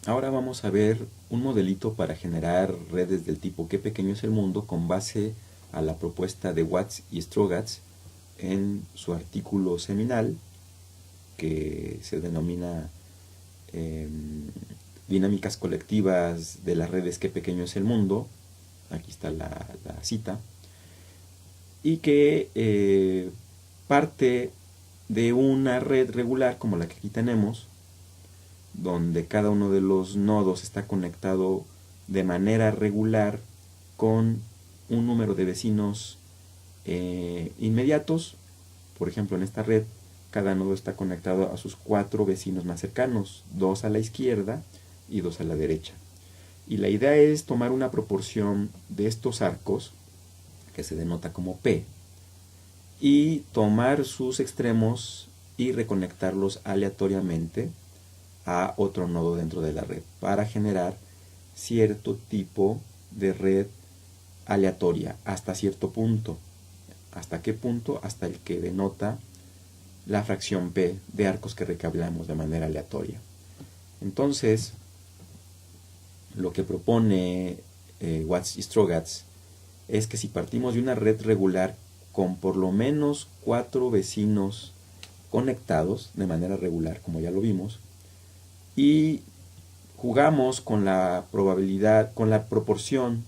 Ahora vamos a ver un modelito para generar redes del tipo ¿qué pequeño es el mundo? Con base a la propuesta de Watts y Strogatz en su artículo seminal que se denomina Dinámicas colectivas de las redes ¿qué pequeño es el mundo? Aquí está la cita. Y que parte de una red regular como la que aquí tenemos, donde cada uno de los nodos está conectado de manera regular con un número de vecinos inmediatos. Por ejemplo, en esta red cada nodo está conectado a sus 4 vecinos más cercanos, 2 a la izquierda y 2 a la derecha. Y la idea es tomar una proporción de estos arcos, que se denota como P, y tomar sus extremos y reconectarlos aleatoriamente a otro nodo dentro de la red para generar cierto tipo de red aleatoria hasta cierto punto. ¿Hasta qué punto? Hasta el que denota la fracción P de arcos que recablamos de manera aleatoria. Entonces, lo que propone Watts y Strogatz es que si partimos de una red regular con por lo menos 4 vecinos conectados de manera regular, como ya lo vimos, y jugamos con la probabilidad, con la proporción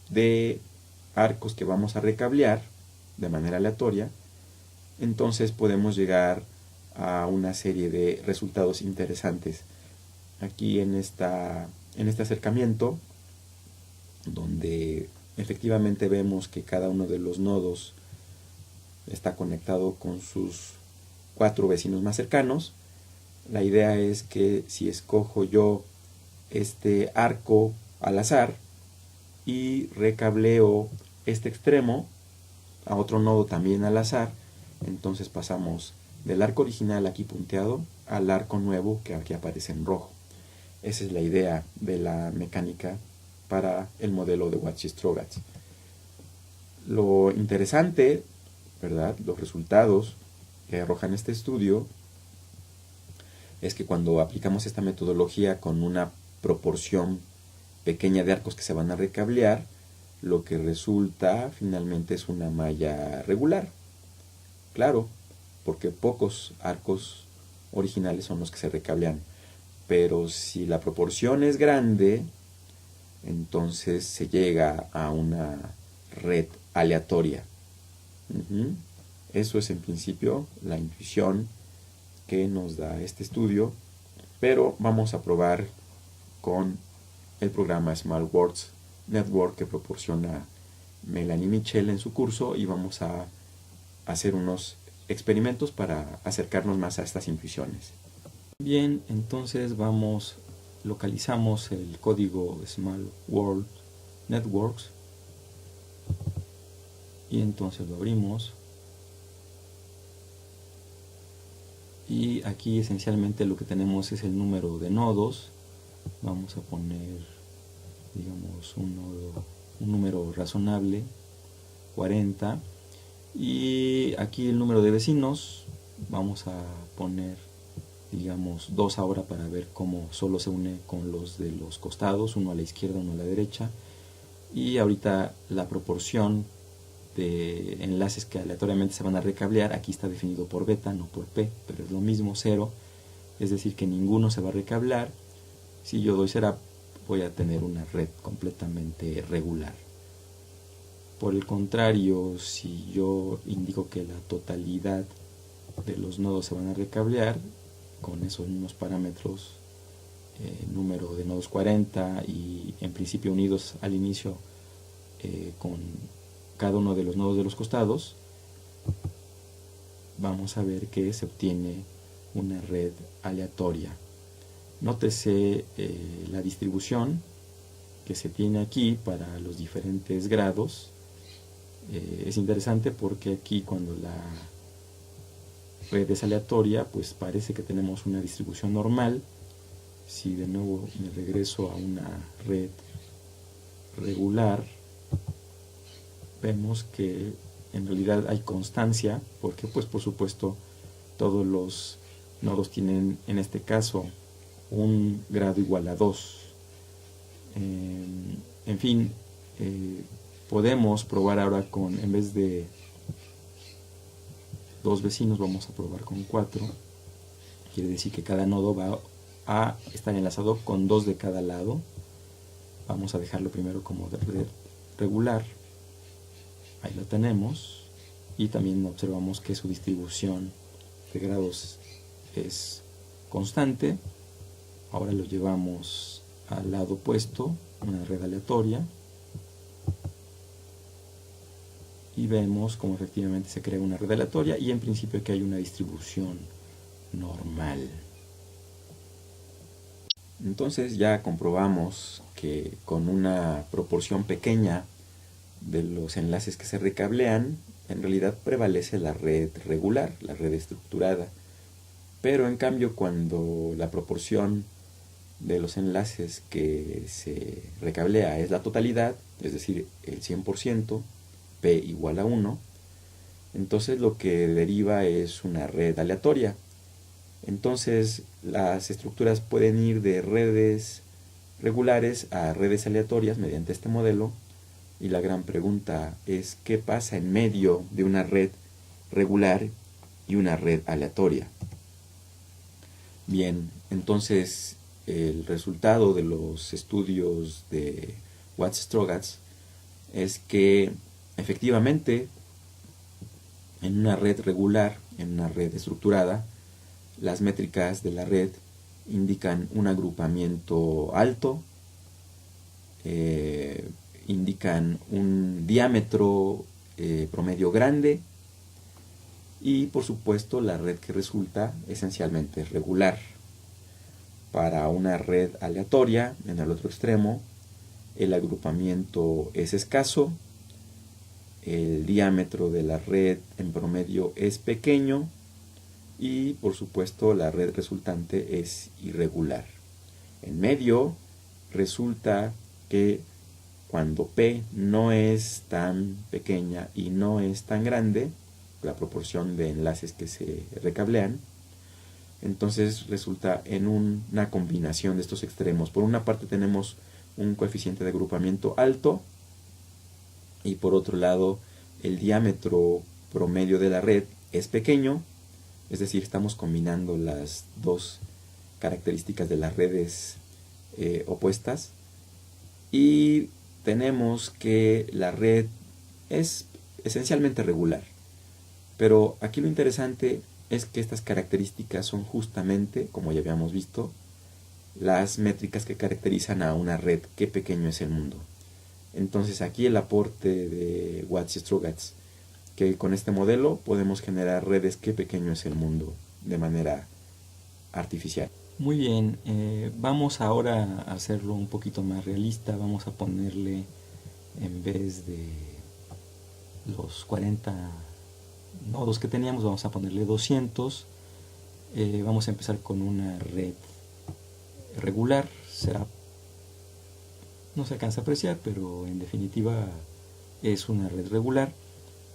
de arcos que vamos a recablear de manera aleatoria, entonces podemos llegar a una serie de resultados interesantes. Aquí en este acercamiento, donde efectivamente vemos que cada uno de los nodos está conectado con sus 4 vecinos más cercanos, la idea es que si escojo yo este arco al azar y recableo este extremo a otro nodo también al azar, entonces pasamos del arco original aquí punteado al arco nuevo que aquí aparece en rojo. Esa es la idea de la mecánica para el modelo de Watts y Strogatz. Lo interesante, ¿verdad?, los resultados que arrojan este estudio es que cuando aplicamos esta metodología con una proporción pequeña de arcos que se van a recablear, lo que resulta finalmente es una malla regular. Claro, porque pocos arcos originales son los que se recablean. Pero si la proporción es grande, entonces se llega a una red aleatoria. Eso es en principio la intuición que nos da este estudio, pero vamos a probar con el programa Smart Words Network que proporciona Melanie Mitchell en su curso, y vamos a hacer unos experimentos para acercarnos más a estas intuiciones. Bien, entonces localizamos el código Smart World Networks y entonces lo abrimos. Y aquí esencialmente lo que tenemos es el número de nodos. Vamos a poner, digamos, un número razonable, 40. Y aquí el número de vecinos, vamos a poner, digamos, 2 ahora para ver cómo solo se une con los de los costados, uno a la izquierda, uno a la derecha. Y ahorita la proporción de enlaces que aleatoriamente se van a recablear, aquí está definido por beta, no por p, pero es lo mismo, 0, es decir que ninguno se va a recablear. Si yo doy será, voy a tener una red completamente regular. Por el contrario, si yo indico que la totalidad de los nodos se van a recablear con esos mismos parámetros, número de nodos 40 y en principio unidos al inicio con cada uno de los nodos de los costados, vamos a ver que se obtiene una red aleatoria. Nótese la distribución que se tiene aquí para los diferentes grados. Es interesante porque aquí cuando la red es aleatoria, pues parece que tenemos una distribución normal. Si de nuevo me regreso a una red regular, vemos que en realidad hay constancia, porque pues por supuesto todos los nodos tienen en este caso un grado igual a 2. En fin, podemos probar ahora con, en vez de 2 vecinos, vamos a probar con 4. Quiere decir que cada nodo va a estar enlazado con 2 de cada lado. Vamos a dejarlo primero como de red regular. Ahí lo tenemos. Y también observamos que su distribución de grados es constante. Ahora lo llevamos al lado opuesto, una red aleatoria. Y vemos cómo efectivamente se crea una red aleatoria y en principio que hay una distribución normal. Entonces ya comprobamos que con una proporción pequeña de los enlaces que se recablean, en realidad prevalece la red regular, la red estructurada. Pero en cambio, cuando la proporción de los enlaces que se recablea es la totalidad, es decir, el 100%, P igual a 1, entonces lo que deriva es una red aleatoria. Entonces las estructuras pueden ir de redes regulares a redes aleatorias mediante este modelo, y la gran pregunta es ¿qué pasa en medio de una red regular y una red aleatoria? Bien, entonces el resultado de los estudios de Watts-Strogatz es que efectivamente en una red regular, en una red estructurada, las métricas de la red indican un agrupamiento alto, indican un diámetro promedio grande y por supuesto la red que resulta esencialmente regular. Para una red aleatoria, en el otro extremo, el agrupamiento es escaso, el diámetro de la red en promedio es pequeño y por supuesto la red resultante es irregular. En medio resulta que cuando P no es tan pequeña y no es tan grande, la proporción de enlaces que se recablean, entonces resulta en una combinación de estos extremos. Por una parte tenemos un coeficiente de agrupamiento alto y por otro lado el diámetro promedio de la red es pequeño, es decir, estamos combinando las dos características de las redes opuestas, y tenemos que la red es esencialmente regular. Pero aquí lo interesante es que estas características son justamente, como ya habíamos visto, las métricas que caracterizan a una red, qué pequeño es el mundo. Entonces aquí el aporte de Watts y Strogatz, que con este modelo podemos generar redes qué pequeño es el mundo de manera artificial. Muy bien, vamos ahora a hacerlo un poquito más realista. Vamos a ponerle, en vez de los 40 nodos que teníamos, vamos a ponerle 200. Vamos a empezar con una red regular. No se alcanza a apreciar, pero en definitiva es una red regular.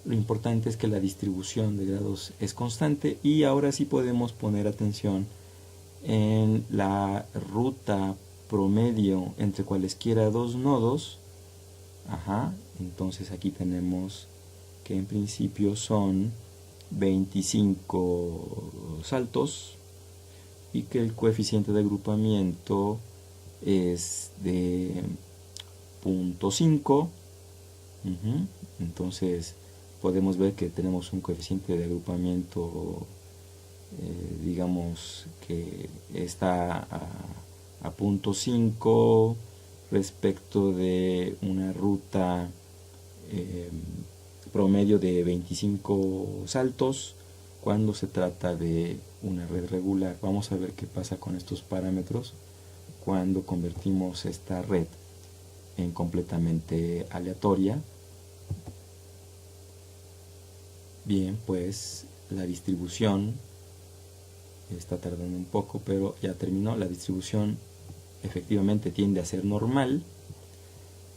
Lo importante es que la distribución de grados es constante, y ahora sí podemos poner atención en la ruta promedio entre cualesquiera dos nodos. Entonces aquí tenemos que en principio son 25 saltos y que el coeficiente de agrupamiento es de 0.5. Entonces podemos ver que tenemos un coeficiente de agrupamiento digamos que está a 0.5 respecto de una ruta promedio de 25 saltos cuando se trata de una red regular. Vamos a ver qué pasa con estos parámetros cuando convertimos esta red en completamente aleatoria. Bien, pues la distribución está tardando un poco, pero ya terminó. La distribución efectivamente tiende a ser normal.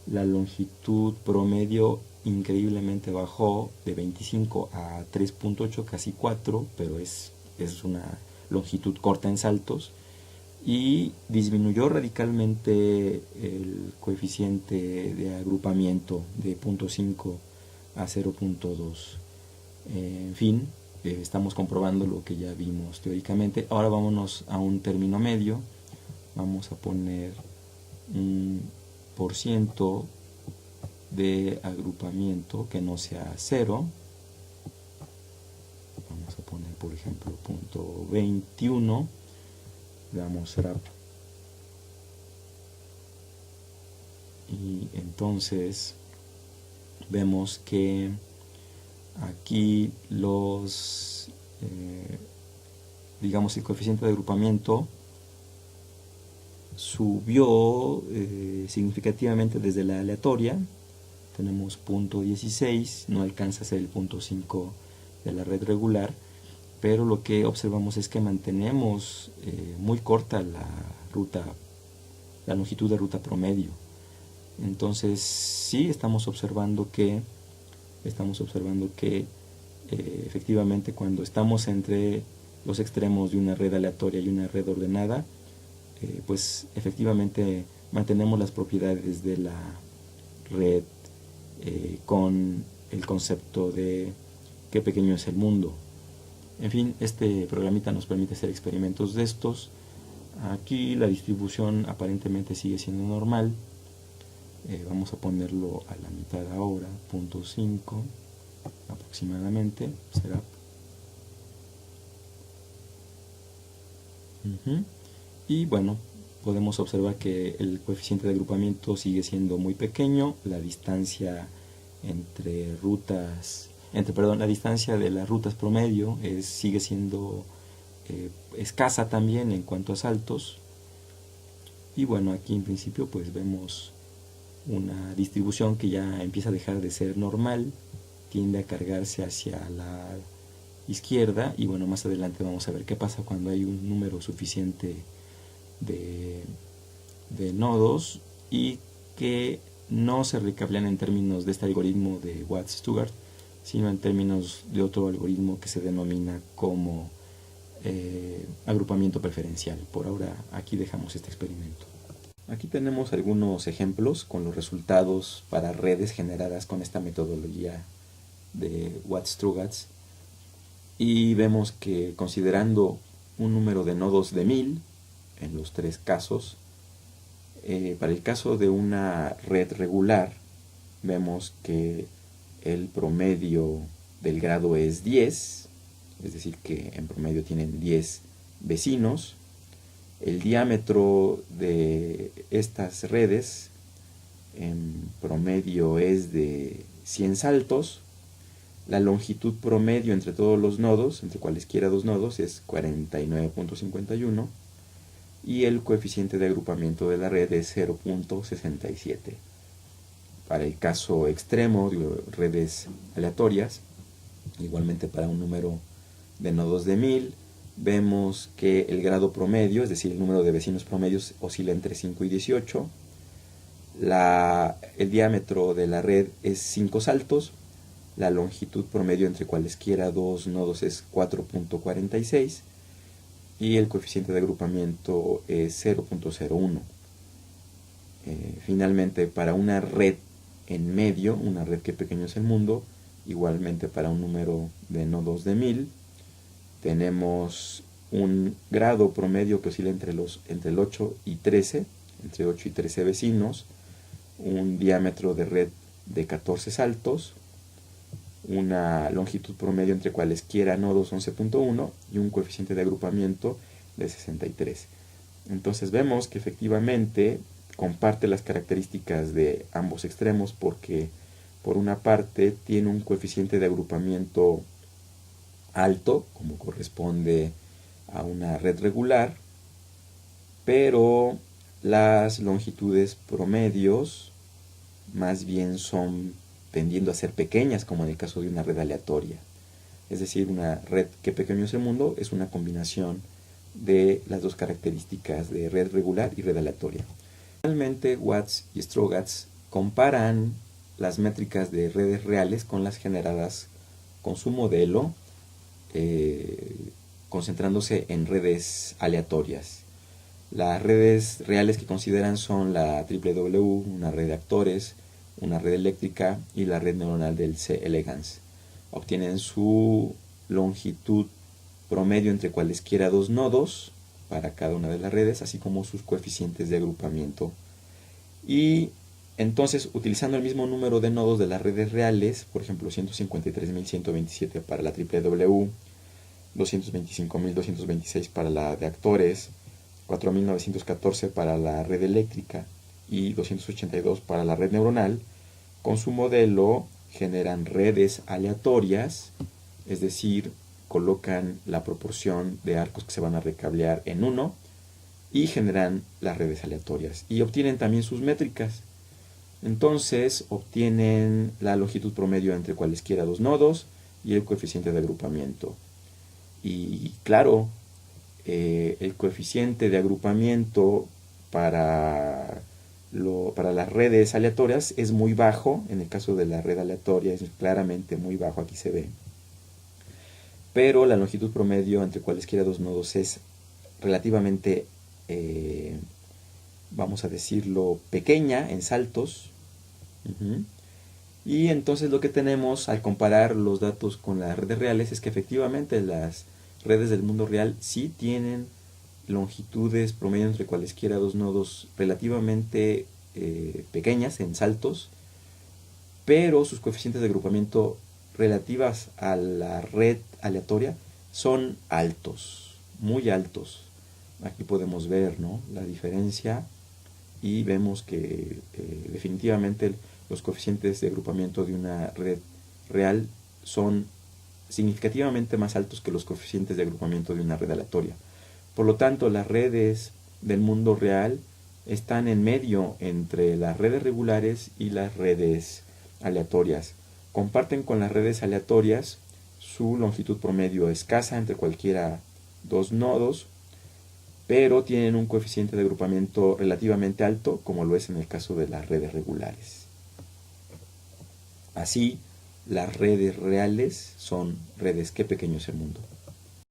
La longitud promedio increíblemente bajó de 25 a 3.8, casi 4, pero es una longitud corta en saltos. y disminuyó radicalmente el coeficiente de agrupamiento de 0.5 a 0.2. En fin, estamos comprobando lo que ya vimos teóricamente. Ahora vámonos a un término medio. Vamos a poner un % de agrupamiento que no sea 0. Vamos a poner, por ejemplo, 0.21. Le damos wrap. Y entonces vemos que aquí digamos, el coeficiente de agrupamiento subió significativamente desde la aleatoria. Tenemos 0.16, no alcanza a ser el 0.5 de la red regular, pero lo que observamos es que mantenemos muy corta la longitud de ruta promedio. Entonces sí estamos observando que efectivamente cuando estamos entre los extremos de una red aleatoria y una red ordenada, pues efectivamente mantenemos las propiedades de la red con el concepto de qué pequeño es el mundo. En fin, este programita nos permite hacer experimentos de estos. Aquí la distribución aparentemente sigue siendo normal. Vamos a ponerlo a la mitad ahora, 0.5 aproximadamente, será. Y bueno, podemos observar que el coeficiente de agrupamiento sigue siendo muy pequeño, la distancia la distancia de las rutas promedio sigue siendo escasa también en cuanto a saltos. Y bueno, aquí en principio pues vemos una distribución que ya empieza a dejar de ser normal, tiende a cargarse hacia la izquierda, y bueno, más adelante vamos a ver qué pasa cuando hay un número suficiente de nodos y que no se recablean en términos de este algoritmo de Watt-Stugart, sino en términos de otro algoritmo que se denomina como agrupamiento preferencial. Por ahora aquí dejamos este experimento. Aquí tenemos algunos ejemplos con los resultados para redes generadas con esta metodología de Watt-Stugart, y vemos que considerando un número de nodos de 1000 en los tres casos, para el caso de una red regular vemos que el promedio del grado es 10, es decir que en promedio tienen 10 vecinos. El diámetro de estas redes en promedio es de 100 saltos. La longitud promedio entre todos los nodos, entre cualesquiera dos nodos, es 49.51 y el coeficiente de agrupamiento de la red es 0.67. Para el caso extremo de redes aleatorias, igualmente para un número de nodos de 1000, vemos que el grado promedio, es decir, el número de vecinos promedios, oscila entre 5 y 18. El diámetro de la red es 5 saltos. La longitud promedio entre cualesquiera dos nodos es 4.46 y el coeficiente de agrupamiento es 0.01. Finalmente, para una red en medio, una red que pequeño es el mundo, igualmente para un número de nodos de 1000, tenemos un grado promedio que oscila entre el 8 y 13, entre 8 y 13 vecinos, un diámetro de red de 14 saltos, una longitud promedio entre cualesquiera nodos 11.1 y un coeficiente de agrupamiento de 63. Entonces vemos que efectivamente comparte las características de ambos extremos, porque por una parte tiene un coeficiente de agrupamiento alto, como corresponde a una red regular, pero las longitudes promedios más bien son tendiendo a ser pequeñas, como en el caso de una red aleatoria. Es decir, una red que pequeño es el mundo es una combinación de las dos características de red regular y red aleatoria. Finalmente, Watts y Strogatz comparan las métricas de redes reales con las generadas con su modelo, concentrándose en redes aleatorias. Las redes reales que consideran son la WW, una red de actores, una red eléctrica y la red neuronal del C. elegans. Obtienen su longitud promedio entre cualesquiera dos nodos para cada una de las redes, así como sus coeficientes de agrupamiento. Y entonces, utilizando el mismo número de nodos de las redes reales, por ejemplo 153.127 para la WW, 225.226 para la de actores, 4.914 para la red eléctrica y 282 para la red neuronal, con su modelo generan redes aleatorias, es decir, colocan la proporción de arcos que se van a recablear en 1 y generan las redes aleatorias. Y obtienen también sus métricas. Entonces obtienen la longitud promedio entre cualesquiera dos nodos y el coeficiente de agrupamiento. Y claro, el coeficiente de agrupamiento para las redes aleatorias es muy bajo. En el caso de la red aleatoria es claramente muy bajo, aquí se ve. Pero la longitud promedio entre cualesquiera dos nodos es relativamente, vamos a decirlo, pequeña en saltos. Y entonces lo que tenemos al comparar los datos con las redes reales es que efectivamente las redes del mundo real sí tienen longitudes promedio entre cualesquiera dos nodos relativamente pequeñas en saltos, pero sus coeficientes de agrupamiento relativas a la red aleatoria son altos, muy altos. Aquí podemos ver, ¿no?, la diferencia y vemos que definitivamente los coeficientes de agrupamiento de una red real son significativamente más altos que los coeficientes de agrupamiento de una red aleatoria. Por lo tanto, las redes del mundo real están en medio entre las redes regulares y las redes aleatorias. Comparten con las redes aleatorias su longitud promedio escasa entre cualquiera dos nodos, pero tienen un coeficiente de agrupamiento relativamente alto, como lo es en el caso de las redes regulares. Así, las redes reales son redes. Qué pequeño es el mundo.